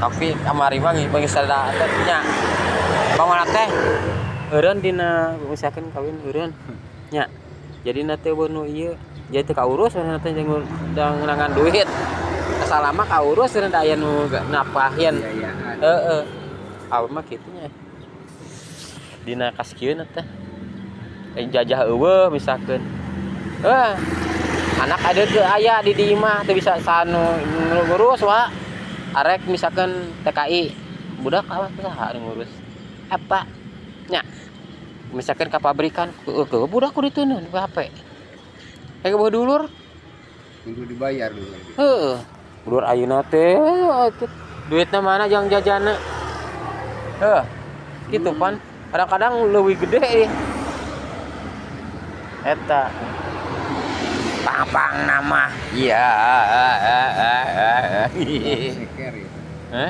tapi kamari mah bagi sada nya bang teh eureun dina misalkan kawin eureun nya jadi nate beunu ieu jadi teu kaurus nate jeung ngeunangan duit salama kaurus dan aya nu napahin heeh awe mah kitu nya dina kaskeun teh jajah eueuh misalkan anak ada teu aya di dieu mah teu bisa sanu ngurus wa arek misalkan TKI budak apa saha ngurus apa nya misalkan ka pabrikan ke budak ku dituneun ku HP kayak bawa dulur kudu dibayar dulu heeh dulur ayeuna teh duitna mana jang jajana gitu pan kadang-kadang leuwih gede eta pang nama iya seker ya